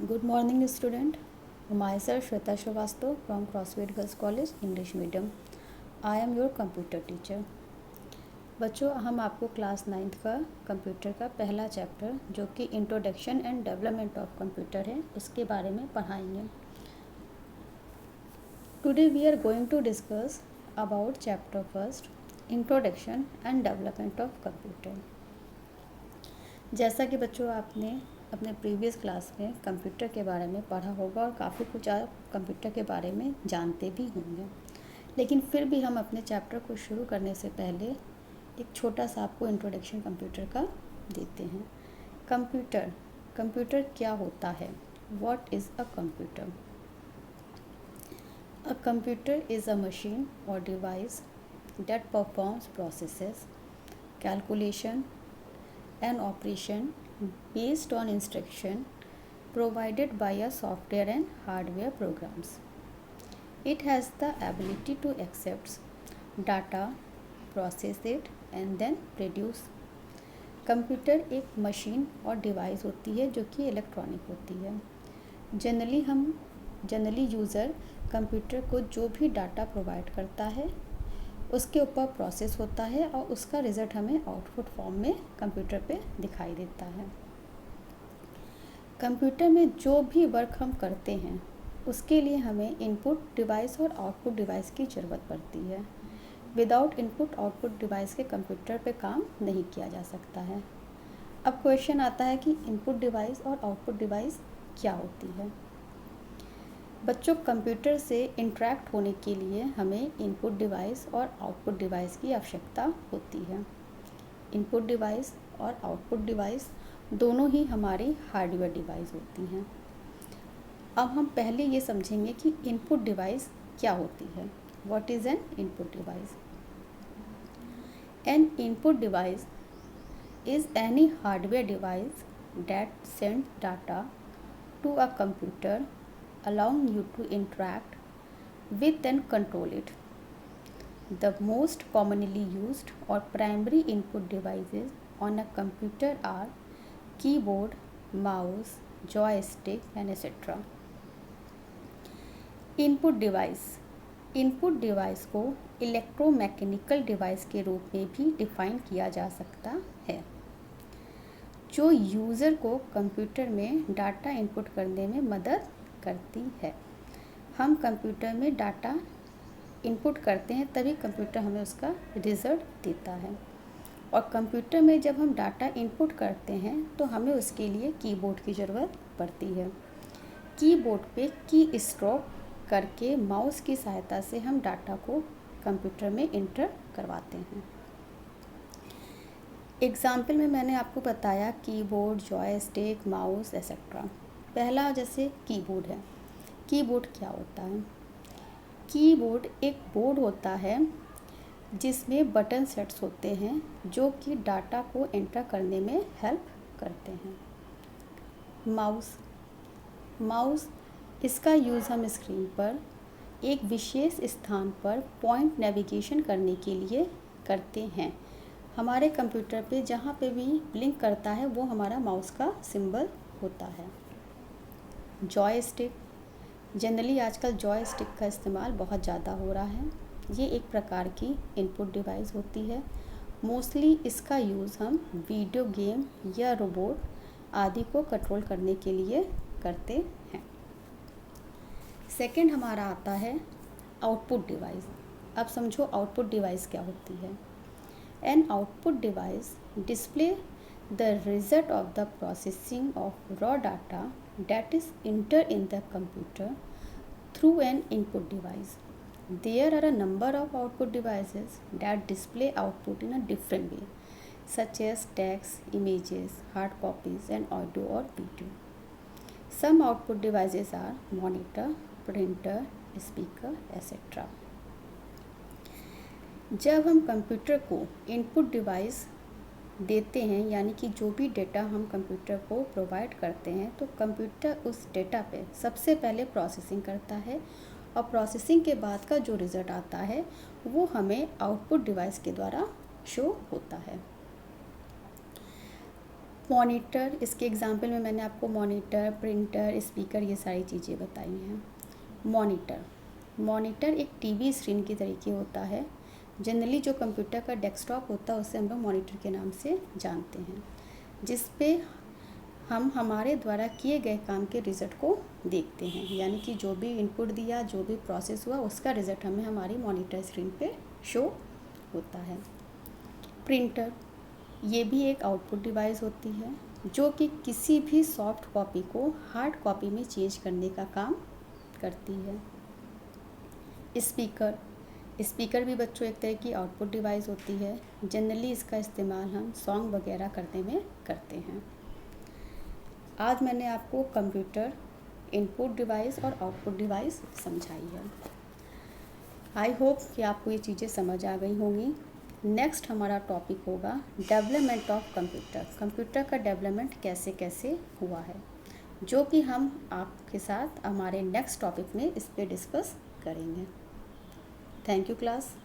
Good morning, student. Myself Shweta Shrivastava from CrossFit Girls College English Medium. I am your computer teacher. बच्चों, हम आपको class 9th का computer का पहला chapter जो कि introduction and development of computer है उसके बारे में पढ़ाएंगे. Today we are going to discuss about chapter first, introduction and development of computer. जैसा कि बच्चों आपने अपने प्रीवियस क्लास में कंप्यूटर के बारे में पढ़ा होगा और काफ़ी कुछ आप कंप्यूटर के बारे में जानते भी होंगे, लेकिन फिर भी हम अपने चैप्टर को शुरू करने से पहले एक छोटा सा आपको इंट्रोडक्शन कंप्यूटर का देते हैं. कंप्यूटर क्या होता है? What is a computer? A computer is a machine और device that performs processes, calculation and operation based on instruction provided by a software and hardware programs. It has the ability to accept data, process it and then produce. Computer एक machine और device होती है जो कि electronic होती है. Generally user computer को जो भी डाटा प्रोवाइड करता है उसके ऊपर प्रोसेस होता है और उसका रिज़ल्ट हमें आउटपुट फॉर्म में कंप्यूटर पे दिखाई देता है. कंप्यूटर में जो भी वर्क हम करते हैं उसके लिए हमें इनपुट डिवाइस और आउटपुट डिवाइस की ज़रूरत पड़ती है. विदाउट इनपुट आउटपुट डिवाइस के कंप्यूटर पे काम नहीं किया जा सकता है. अब क्वेश्चन आता है कि इनपुट डिवाइस और आउटपुट डिवाइस क्या होती है. बच्चों, कंप्यूटर से इंटरेक्ट होने के लिए हमें इनपुट डिवाइस और आउटपुट डिवाइस की आवश्यकता होती है. इनपुट डिवाइस और आउटपुट डिवाइस दोनों ही हमारी हार्डवेयर डिवाइस होती हैं. अब हम पहले ये समझेंगे कि इनपुट डिवाइस क्या होती है. What is an input device? An input device is any hardware device that send data to a computer allowing you to interact with and control it. The most commonly used or primary input devices on a computer are keyboard, mouse, joystick and etc. Input device को electromechanical device के रूप में भी define किया जा सकता है जो यूज़र को कंप्यूटर में डाटा इनपुट करने में मदद करती है. हम कंप्यूटर में डाटा इनपुट करते हैं तभी कंप्यूटर हमें उसका रिज़ल्ट देता है. और कंप्यूटर में जब हम डाटा इनपुट करते हैं तो हमें उसके लिए कीबोर्ड की ज़रूरत पड़ती है. कीबोर्ड पे की स्ट्रोक करके माउस की सहायता से हम डाटा को कंप्यूटर में इंटर करवाते हैं. एग्ज़ाम्पल में मैंने आपको बताया कीबोर्ड, जॉयस्टिक, माउस एक्सेट्रा. पहला जैसे कीबोर्ड है. कीबोर्ड क्या होता है? कीबोर्ड एक बोर्ड होता है जिसमें बटन सेट्स होते हैं जो कि डाटा को एंटर करने में हेल्प करते हैं. माउस इसका यूज़ हम स्क्रीन पर एक विशेष स्थान पर पॉइंट नेविगेशन करने के लिए करते हैं. हमारे कंप्यूटर पे जहाँ पे भी ब्लिंक करता है वो हमारा माउस का सिंबल होता है. जॉयस्टिक, जनरली आजकल जॉयस्टिक का इस्तेमाल बहुत ज़्यादा हो रहा है. ये एक प्रकार की इनपुट डिवाइस होती है. मोस्टली इसका यूज़ हम वीडियो गेम या रोबोट आदि को कंट्रोल करने के लिए करते हैं. सेकंड हमारा आता है आउटपुट डिवाइस. अब समझो आउटपुट डिवाइस क्या होती है. An output device display the result of the processing of raw data that is entered in the computer through an input device. There are a number of output devices that display output in a different way, such as text, images, hard copies and audio or video. Some output devices are monitor, printer, speaker, etc. जब हम computer को input device देते हैं, यानी कि जो भी data हम कंप्यूटर को प्रोवाइड करते हैं तो कंप्यूटर उस डेटा पे सबसे पहले प्रोसेसिंग करता है और प्रोसेसिंग के बाद का जो रिज़ल्ट आता है वो हमें आउटपुट डिवाइस के द्वारा शो होता है. मॉनिटर, इसके एग्जांपल में मैंने आपको मॉनिटर, प्रिंटर, स्पीकर ये सारी चीज़ें बताई हैं। मॉनिटर एक टीवी स्क्रीन की तरीके होता है। जनरली जो कंप्यूटर का डेस्कटॉप होता है उसे हम लोग मॉनिटर के नाम से जानते हैं, जिस पे हम हमारे द्वारा किए गए काम के रिज़ल्ट को देखते हैं, यानी कि जो भी इनपुट दिया, जो भी प्रोसेस हुआ, उसका रिज़ल्ट हमें हमारी मॉनिटर स्क्रीन पे शो होता है। प्रिंटर, ये भी एक आउटपुट डिवाइस होती है जो कि किसी भी सॉफ्ट कॉपी को हार्ड कॉपी में चेंज करने का काम करती है। स्पीकर भी बच्चों एक तरह की आउटपुट डिवाइस होती है। जनरली इसका इस्तेमाल हम सॉन्ग वगैरह करने में करते हैं। आज मैंने आपको कंप्यूटर, इनपुट डिवाइस और आउटपुट डिवाइस समझाई है। आई होप कि आपको ये चीज़ें समझ आ गई होंगी। नेक्स्ट हमारा टॉपिक होगा डेवलपमेंट ऑफ कंप्यूटर। कंप्यूटर का डेवलपमेंट कैसे कैसे हुआ है, जो कि हम आपके साथ हमारे नेक्स्ट टॉपिक में इस पर डिस्कस करेंगे। Thank you class.